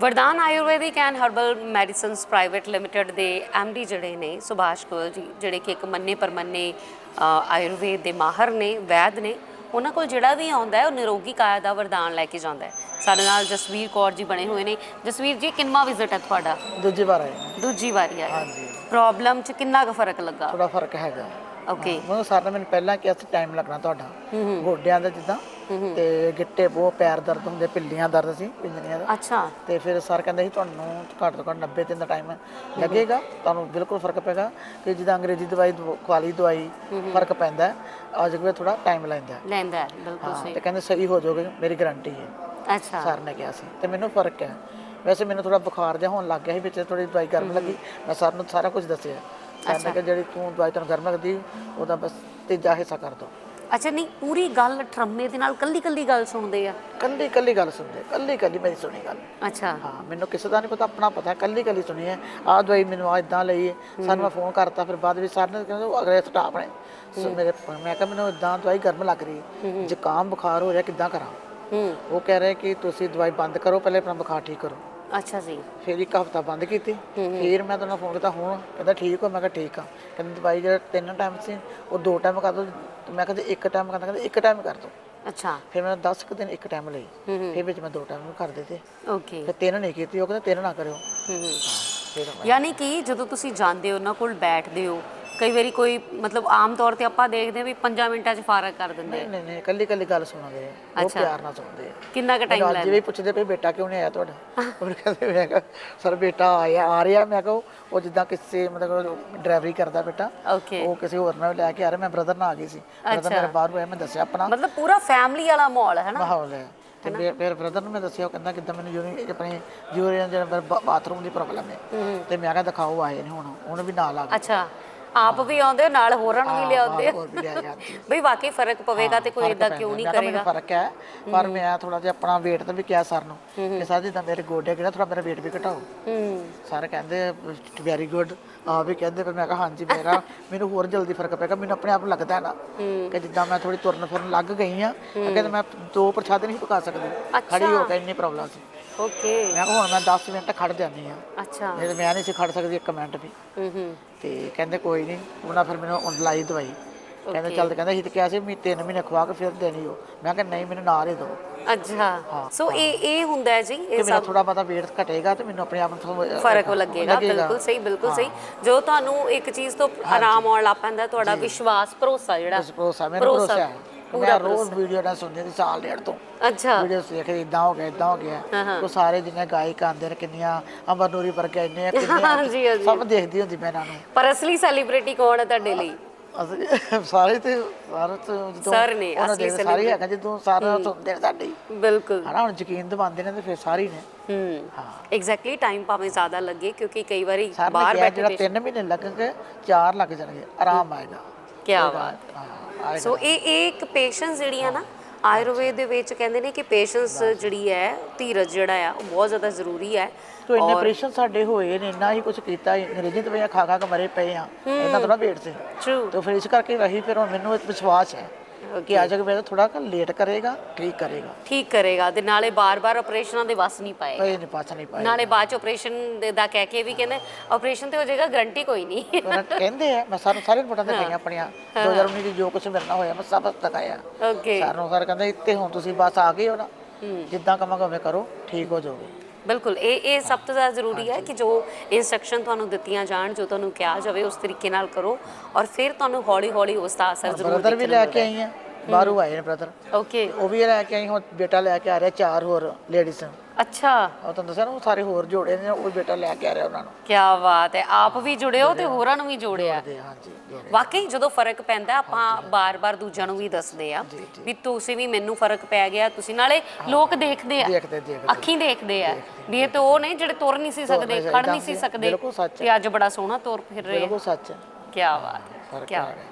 ਵਰਦਾਨ Ayurvedic and herbal medicines private limited ਦੇ MD ਜਿਹੜੇ ਨੇ ਸੁਭਾਸ਼ ਗੋਇਲ ਜੀ, ਜਿਹੜੇ ਕਿ ਇੱਕ ਮੰਨੇ ਪਰਮੰਨੇ ਆਯੁਰਵੇਦ ਦੇ ਮਾਹਰ ਨੇ, ਵੈਦ ਨੇ। ਉਹਨਾਂ ਕੋਲ ਜਿਹੜਾ ਵੀ ਆਉਂਦਾ ਹੈ ਉਹ ਨਿਰੋਗੀ ਕਾਇਆ ਦਾ ਵਰਦਾਨ ਲੈ ਕੇ ਜਾਂਦਾ ਹੈ। ਸਾਡੇ ਨਾਲ ਜਸਵੀਰ ਕੌਰ ਜੀ ਬਣੇ ਹੋਏ ਨੇ। ਜਸਵੀਰ ਜੀ, ਕਿੰਨਵਾਂ ਵਿਜ਼ਿਟ ਹੈ ਤੁਹਾਡਾ? ਦੂਜੀ ਵਾਰ ਆਏ। ਦੂਜੀ ਵਾਰੀ ਆਏ। ਹਾਂਜੀ। ਪ੍ਰੋਬਲਮ 'ਚ ਕਿੰਨਾ ਕੁ ਫਰਕ ਲੱਗਾ? ਥੋੜਾ ਫਰਕ ਹੈਗਾ। ਓਕੇ। ਮੈਨੂੰ ਸਰ ਨੇ ਮੈਨੂੰ ਪਹਿਲਾਂ ਕਿਹਾ ਸੀ ਟਾਈਮ ਲੱਗਣਾ ਤੁਹਾਡਾ, ਗੋਡਿਆਂ ਦਾ ਜਿੱਦਾਂ ਤੇ ਗਿੱਟੇ ਬਹੁਤ ਪੈਰ ਦਰਦ ਹੁੰਦੇ, ਪਿੱਲੀਆਂ ਦਰਦ ਸੀ ਪਿੰਜਣੀਆਂ ਦਾ। ਅੱਛਾ। ਤੇ ਫਿਰ ਸਰ ਕਹਿੰਦੇ ਸੀ ਤੁਹਾਨੂੰ ਘੱਟ ਤੋਂ ਘੱਟ 90 ਦਿਨ ਦਾ ਟਾਈਮ ਲੱਗੇਗਾ, ਤੁਹਾਨੂੰ ਬਿਲਕੁਲ ਫਰਕ ਪਏਗਾ। ਕਿ ਜਿੱਦਾਂ ਅੰਗਰੇਜ਼ੀ ਦਵਾਈ ਖਵਾਲੀ ਦਵਾਈ ਫਰਕ ਪੈਂਦਾ, ਅੱਜ ਵੀ ਥੋੜਾ ਟਾਈਮ ਲੈਂਦਾ। ਬਿਲਕੁਲ ਸਹੀ। ਤੇ ਕਹਿੰਦੇ ਸਹੀ ਹੋ ਜਾਓਗੇ, ਮੇਰੀ ਗਰੰਟੀ ਹੈ। ਅੱਛਾ। ਸਰ ਨੇ ਕਿਹਾ ਸੀ ਤੇ ਮੈਨੂੰ ਫਰਕ ਹੈ। ਵੈਸੇ ਮੈਨੂੰ ਥੋੜਾ ਬੁਖਾਰ ਜਿਹਾ ਹੋਣ ਲੱਗ ਗਿਆ ਸੀ ਵਿੱਚ, ਥੋੜੀ ਦਵਾਈ ਗਰਮ ਲੱਗੀ। ਮੈਂ ਸਰ ਨੂੰ ਸਾਰਾ ਕੁਝ ਦੱਸਿਆ। ਸਰ ਨੇ ਕਿਹਾ ਜਿਹੜੀ ਤੂੰ ਦਵਾਈ ਤੈਨੂੰ ਗਰਮ ਲੱਗਦੀ ਉਹਦਾ ਬਸ ਤੀਜਾ ਹਿੱਸਾ ਕਰ ਦੋ। ਅੱਛਾ, ਨਹੀਂ ਪੂਰੀ ਗੱਲ ਠਰਮੇ ਦੇ ਨਾਲ ਕੱਲੀ ਗੱਲ ਸੁਣਦੇ ਆ? ਕੱਲੀ ਗੱਲ ਸੁਣਦੇ, ਕੱਲੀ ਮੇਰੀ ਸੁਣੀ ਗੱਲ। ਅੱਛਾ। ਹਾਂ, ਮੈਨੂੰ ਕਿਸੇ ਦਾ ਨਹੀਂ ਪਤਾ, ਆਪਣਾ ਪਤਾ। ਕੱਲੀ ਸੁਣੀ ਹੈ। ਆਹ ਦਵਾਈ ਮੈਨੂੰ ਇੱਦਾਂ ਲਈ ਹੈ। ਸਾਨੂੰ ਮੈਂ ਫੋਨ ਕਰਤਾ, ਫਿਰ ਬਾਅਦ ਵਿੱਚ ਸਰ ਨੇ ਕਹਿੰਦੇ ਅਗਲੇ ਸਟਾਫ ਨੇ ਮੇਰੇ, ਮੈਂ ਕਿਹਾ ਮੈਨੂੰ ਇੱਦਾਂ ਦਵਾਈ ਗਰਮ ਲੱਗ ਰਹੀ ਹੈ, ਜ਼ੁਕਾਮ ਬੁਖਾਰ ਹੋ ਰਿਹਾ, ਕਿੱਦਾਂ ਕਰਾਂ? ਉਹ ਕਹਿ ਰਹੇ ਕਿ ਤੁਸੀਂ ਦਵਾਈ ਬੰਦ ਕਰੋ, ਪਹਿਲੇ ਆਪਣਾ ਬੁਖਾਰ ਠੀਕ ਕਰੋ। ਅੱਛਾ ਜੀ। ਫਿਰ ਇੱਕ ਹਫ਼ਤਾ ਬੰਦ ਕੀਤੀ। ਫਿਰ ਮੈਂ ਤੁਹਾਨੂੰ ਫੋਨ ਕੀਤਾ, ਹੁਣ ਕਹਿੰਦਾ ਠੀਕ ਹੋ? ਮੈਂ ਕਿਹਾ ਠੀਕ ਆ। ਕਹਿੰਦੇ ਦਵਾਈ ਜਿਹੜਾ 3 ਟਾਈਮ ਸੀ ਉਹ 2 ਟਾਈਮ ਕਰ ਦਿਓ। ਮੈਂ ਕਹਿੰਦਾ 1 ਟਾਈਮ ਕਰਦਾ, ਕਹਿੰਦੇ 1 ਟਾਈਮ ਕਰ ਦਿਓ। ਅੱਛਾ। ਫਿਰ ਮੈਂ 10 ਕੁ ਦਿਨ 1 ਟਾਈਮ ਲਈ, ਫਿਰ ਵਿੱਚ ਮੈਂ 2 ਟਾਈਮ ਕਰ ਦਿੱਤੇ। ਓਕੇ। ਫਿਰ 3 ਨਹੀਂ ਕੀਤੀ। ਉਹ ਕਹਿੰਦਾ 3 ਨਾ ਕਰਿਓ। ਯਾਨੀ ਕਿ ਜਦੋਂ ਤੁਸੀਂ ਜਾਂਦੇ ਹੋ ਉਹਨਾਂ ਕੋਲ ਬੈਠਦੇ ਹੋ, ਕਈ ਵਾਰੀ ਕੋਈ ਮਤਲਬ ਆਮ ਤੌਰ ਤੇ ਆਪਾਂ ਦੇਖਦੇ ਹਾਂ ਵੀ 5 ਮਿੰਟਾਂ 'ਚ ਫਾਰਗ ਕਰ ਦਿੰਦੇ ਆ। ਨਹੀਂ, ਕੱਲੀ ਗੱਲ ਸੁਣਾਉਂਦੇ ਆ, ਬਹੁਤ ਪਿਆਰ ਨਾਲ ਸੁਣਦੇ ਆ। ਕਿੰਨਾ ਕੁ ਟਾਈਮ ਅੱਜ ਵੀ ਪੁੱਛਦੇ ਪਏ ਬੇਟਾ ਕਿਉਂ ਨਹੀਂ ਆਇਆ ਤੁਹਾਡਾ? ਉਹ ਕਹਿੰਦੇ, ਮੈਂ ਕਿਹਾ ਸਰ ਬੇਟਾ ਆ ਰਿਹਾ। ਮੈਂ ਕਿਹਾ ਉਹ ਜਿੱਦਾਂ ਕਿਸੇ ਮਤਲਬ ਡਰਾਈਵਰੀ ਕਰਦਾ ਬੇਟਾ, ਓਕੇ। ਉਹ ਕਿਸੇ ਹੋਰ ਨਾਲ ਲੈ ਕੇ ਆ ਰਿਹਾ। ਮੈਂ ਬ੍ਰਦਰ ਨਾਲ ਆ ਗਈ ਸੀ। ਬ੍ਰਦਰ ਮੇਰਾ ਬਾਹਰ ਹੋਇਆ, ਮੈਂ ਦੱਸਿਆ ਆਪਣਾ ਮਤਲਬ ਪੂਰਾ ਫੈਮਿਲੀ ਵਾਲਾ ਮਾਹੌਲ ਹੈ ਨਾ, ਮਾਹੌਲ ਹੈ। ਤੇ ਮੇਰੇ ਬ੍ਰਦਰ ਨੂੰ ਮੈਂ ਦੱਸਿਆ, ਉਹ ਕਹਿੰਦਾ ਕਿੱਦਾਂ ਮੈਨੂੰ ਆਪਣੀ ਯੂਰੀਨ ਜਿਹੜਾ ਬਾਥਰੂਮ ਦੀ ਪ੍ਰੋਬਲਮ ਹੈ। ਤੇ ਮੈਂ ਕਿਹਾ ਦਿਖਾਓ, ਆਏ ਨੇ ਹੁਣ, ਉਹਨੂੰ ਵੀ ਨਾਲ ਆ ਗਏ। ਅੱਛਾ, ਆਪ ਵੀ ਆਉਂਦੇ ਨਾਲ ਹੋਰਾਂ ਨੂੰ ਵੀ ਲਿਆਉਂਦੇ ਆ। ਬਈ ਵਾਕਈ ਫਰਕ ਪਵੇਗਾ ਤੇ ਕੋਈ ਇਦਾਂ ਕਿਉਂ ਨਹੀਂ ਕਰੇਗਾ? ਫਰਕ ਹੈ, ਪਰ ਮੈਂ ਥੋੜਾ ਜਿਹਾ ਆਪਣਾ weight ਤੇ ਵੀ ਕਿਹਾ ਸਰ ਨੂੰ ਕਿ ਸਰ ਜਿੱਦਾਂ ਮੇਰੇ ਗੋਡੇ ਕਿਹੜਾ ਥੋੜਾ ਮੇਰਾ weight ਵੀ ਘਟਾਓ। ਸਰ ਕਹਿੰਦੇ ਵੈਰੀ ਗੁੱਡ। ਆਪ ਵੀ ਕਹਿੰਦੇ, ਪਰ ਮੈਂ ਕਿਹਾ ਹਾਂਜੀ ਮੈਨੂੰ ਹੋਰ ਜਲਦੀ ਫਰਕ ਪਏਗਾ। ਮੈਨੂੰ ਆਪਣੇ ਆਪ ਨੂੰ ਲੱਗਦਾ ਹੈ ਨਾ ਕਿ ਜਿੱਦਾਂ ਮੈਂ ਥੋੜੀ ਤੁਰਨ ਫਿਰਨ ਲੱਗ ਗਈ ਹਾਂ। ਕਹਿੰਦੇ ਮੈਂ 2 ਪ੍ਰਸ਼ਾਦੇ ਨਹੀਂ ਪਕਾ ਸਕਦੀ, ਖੜੀ ਹੋ ਕੇ, ਇੰਨੀ ਪ੍ਰੋਬਲਮ ਸੀ। ਓਕੇ। ਮੈਂ ਕਿਹਾ ਹੁਣ ਮੈਂ 10 ਮਿੰਟ ਖੜ ਜਾਂਦੀ ਹਾਂ। ਅੱਛਾ। ਨਹੀਂ ਮੈਂ ਨਹੀਂ ਸੀ ਖੜ ਸਕਦੀ 1 ਮਿੰਟ ਵੀ। ਤੇ ਕਹਿੰਦੇ ਕੋਈ ਨਹੀਂ। ਉਹਨਾਂ ਫਿਰ ਮੈਨੂੰ ਲਾਈ ਦਵਾਈ। ਕਹਿੰਦੇ ਚੱਲ, ਕਹਿੰਦੇ ਅਸੀਂ ਤਾਂ ਕਿਹਾ ਸੀ ਵੀ 3 ਮਹੀਨੇ ਖਵਾ ਕੇ ਫਿਰ ਦੇਣੀ ਹੋ। ਮੈਂ ਕਿਹਾ ਨਹੀਂ, ਮੈਨੂੰ ਨਾਲ ਹੀ ਦਿਓ। ਅੱਛਾ। ਸੋ ਇਹ ਹੁੰਦਾ ਹੈ ਜੀ, ਇਹ ਮੇਰਾ ਥੋੜਾ ਬਹੁਤਾ weight ਘਟੇਗਾ ਤੇ ਮੈਨੂੰ ਆਪਣੇ ਆਪ ਨੂੰ ਫਰਕ ਲੱਗੇਗਾ। ਬਿਲਕੁਲ ਸਹੀ। ਜੋ ਤੁਹਾਨੂੰ ਇੱਕ ਚੀਜ਼ ਤੋਂ ਆਰਾਮ ਆਉਣ ਲੱਗ ਪੈਂਦਾ, ਤੁਹਾਡਾ ਵਿਸ਼ਵਾਸ, ਭਰੋਸਾ ਜਿਹੜਾ ਮੈਨੂੰ ਭਰੋਸਾ ਹੈ। ਮੈਂ ਰੋਜ਼ ਵੀਡੀਓ ਨਾਲ ਸੁਣਦੀ ਸੀ ਸਾਲ ਡੇਢ ਤੋਂ। ਅੱਛਾ। ਵੀਡੀਓ ਦੇਖ ਕੇ ਇਦਾਂ ਹੋ ਗਿਆ। ਉਹ ਸਾਰੇ ਜਿੰਨੇ ਗਾਇਕ ਆਉਂਦੇ ਨੇ, ਕਿੰਨੀਆਂ ਅਮਰ ਨੂਰੀ ਵਰਗੇ ਇੰਨੇ ਸਭ ਦੇਖਦੀ ਹੁੰਦੀ ਮੈਂ ਇਹਨਾਂ ਨੂੰ। ਪਰ ਅਸਲੀ ਸੈਲੀਬ੍ਰਿਟੀ ਕੌਣ ਹੈ ਤੁਹਾਡੇ ਲਈ? ਸਾਰੇ ਜਦੋਂ ਸਰ ਨੇ ਅਸਲੀ ਸਾਰੇ ਹੈਗਾ, ਜਦੋਂ ਸਾਰਾ ਸੁਣਦੇ ਨੇ ਸਾਡੇ। ਬਿਲਕੁਲ। ਹਨਾ, ਹੁਣ ਯਕੀਨ ਦਿਵਾਉਂਦੇ ਨੇ ਤੇ ਫਿਰ ਸਾਰੇ ਨੇ। ਐਗਜ਼ੈਕਟਲੀ। ਟਾਈਮ ਭਾਵੇਂ ਜ਼ਿਆਦਾ ਲੱਗੇ, ਕਿਉਂਕਿ ਕਈ ਵਾਰੀ ਬਾਹਰ ਬੈਠੇ ਜਿਹੜਾ 3 ਮਹੀਨੇ ਲੱਗਣਗੇ, 4 ਲੱਗ ਜਾਣਗੇ, ਆਰਾਮ ਆਏਗਾ। ਕੀ ਬਾਤ। ਸੋ ਇਹ ਇੱਕ ਪੇਸ਼ੈਂਸ ਜਿਹੜੀ ਆ ਨਾ, ਆਯੁਰਵੇਦ ਦੇ ਵਿੱਚ ਕਹਿੰਦੇ ਨੇ ਕਿ ਪੇਸ਼ੈਂਸ ਜਿਹੜੀ ਹੈ, ਧੀਰਜ ਜਿਹੜਾ ਆ, ਉਹ ਬਹੁਤ ਜ਼ਿਆਦਾ ਜ਼ਰੂਰੀ ਹੈ। ਤੋ ਇੰਨੇ ਆਪਰੇਸ਼ਨ ਸਾਡੇ ਹੋਏ ਨੇ, ਇੰਨਾ ਹੀ ਕੁਝ ਕੀਤਾ, ਅੰਗਰੇਜ਼ੀ ਦਵਾਈਆਂ ਖਾ ਕੇ ਮਰੇ ਪਏ ਆ। ਇਹਨਾਂ ਥੋੜਾ weight ਸੀ। ਟਰੂ। ਫਿਰ ਇਸ ਕਰਕੇ ਫਿਰ ਹੁਣ ਮੈਨੂੰ ਵਿਸ਼ਵਾਸ ਹੈ ਕਿ ਅੱਜ ਮੈਂ ਥੋੜਾ ਲੇਟ ਕਰੇਗਾ, ਠੀਕ ਕਰੇਗਾ। ਤੇ ਨਾਲੇ ਬਾਰ-ਬਾਰ ਆਪਰੇਸ਼ਨਾਂ ਦੇ ਵਸ ਨਹੀਂ ਪਾਏ, ਨਾਲੇ ਬਾਅਦ ਚ ਆਪਰੇਸ਼ਨ ਦਾ ਕਹਿ ਕੇ ਵੀ ਕਹਿੰਦੇ ਆਪਰੇਸ਼ਨ ਤੇ ਹੋ ਜਾਏਗਾ, ਗਰੰਟੀ ਕੋਈ ਨਹੀਂ। ਕਹਿੰਦੇ ਆ। ਮੈਂ ਸਾਰੇ ਰਿਪੋਰਟਾਂ ਤੇ ਗਈਆਂ ਆਪਣੀਆਂ, 2019 ਦੀ ਜੋ ਕੁਝ ਮੇਰੇ ਨਾਲ ਹੋਇਆ ਮੈਂ ਸਭ ਦਿਖਾਇਆ। ਸਰ ਕਹਿੰਦੇ ਇੱਥੇ ਹੁਣ ਤੁਸੀਂ ਬਸ ਆ ਗਏ ਹੋ ਨਾ, ਜਿੱਦਾਂ ਕਵਾਂਗਾ ਉਵੇਂ ਕਰੋ, ਠੀਕ ਹੋ ਜਾਓਗੇ। ਬਿਲਕੁਲ। ਇਹ ਸਭ ਤੋਂ ਜ਼ਿਆਦਾ ਜ਼ਰੂਰੀ ਹੈ ਕਿ ਜੋ ਇੰਸਟਰਕਸ਼ਨ ਤੁਹਾਨੂੰ ਦਿੱਤੀਆਂ ਜਾਣ, ਜੋ ਤੁਹਾਨੂੰ ਕਿਹਾ ਜਾਵੇ, ਉਸ ਤਰੀਕੇ ਨਾਲ ਕਰੋ, ਔਰ ਫਿਰ ਤੁਹਾਨੂੰ ਹੌਲੀ ਉਸ ਦਾ ਅਸਰ ਜ਼ਰੂਰ ਬ੍ਰਦਰ ਵੀ ਲੈ ਕੇ ਆਈ ਹਾਂ, ਬਾਹਰੋਂ ਆਏ ਨੇ ਬ੍ਰਦਰ। ਓਕੇ। ਉਹ ਵੀ ਲੈ ਕੇ ਆਈ, ਹੁਣ ਬੇਟਾ ਲੈ ਕੇ ਆ ਰਿਹਾ 4 ਹੋਰ ਲੇਡੀਜ਼। ਅੱਛਾ। ਉਹ ਤੁਹਾਨੂੰ ਦੱਸਿਆ ਨਾ, ਉਹ ਸਾਰੇ ਹੋਰ ਜੋੜੇ ਨੇ, ਉਹ ਬੇਟਾ ਲੈ ਕੇ ਆ ਰਿਹਾ ਉਹਨਾਂ ਨੂੰ। ਕੀ ਬਾਤ ਹੈ। ਆਪ ਵੀ ਜੁੜੇ ਹੋ ਤੇ ਹੋਰਾਂ ਨੂੰ ਵੀ ਜੋੜਿਆ। ਹਾਂਜੀ। ਵਾਕਈ ਜਦੋਂ ਫਰਕ ਪੈਂਦਾ, ਆਪਾਂ ਬਾਰ-ਬਾਰ ਦੂਜਿਆਂ ਨੂੰ ਵੀ ਦੱਸਦੇ ਆ ਵੀ ਤੁਸੀਂ ਵੀ, ਮੈਨੂੰ ਫਰਕ ਪੈ ਗਿਆ। ਤੁਸੀਂ ਨਾਲੇ ਲੋਕ ਦੇਖਦੇ ਆ, ਅੱਖੀਂ ਦੇਖਦੇ ਆ ਵੀ ਇਹ ਤਾਂ ਉਹ ਨੇ ਜਿਹੜੇ ਤੁਰ ਨਹੀਂ ਸੀ ਸਕਦੇ, ਖੜ ਨਹੀਂ ਸੀ ਸਕਦੇ, ਤੇ ਅੱਜ ਬੜਾ ਸੋਹਣਾ ਤੁਰ ਫਿਰ ਰਹੇ। ਬਿਲਕੁਲ ਸੱਚ ਹੈ। ਕੀ ਬਾਤ ਹੈ।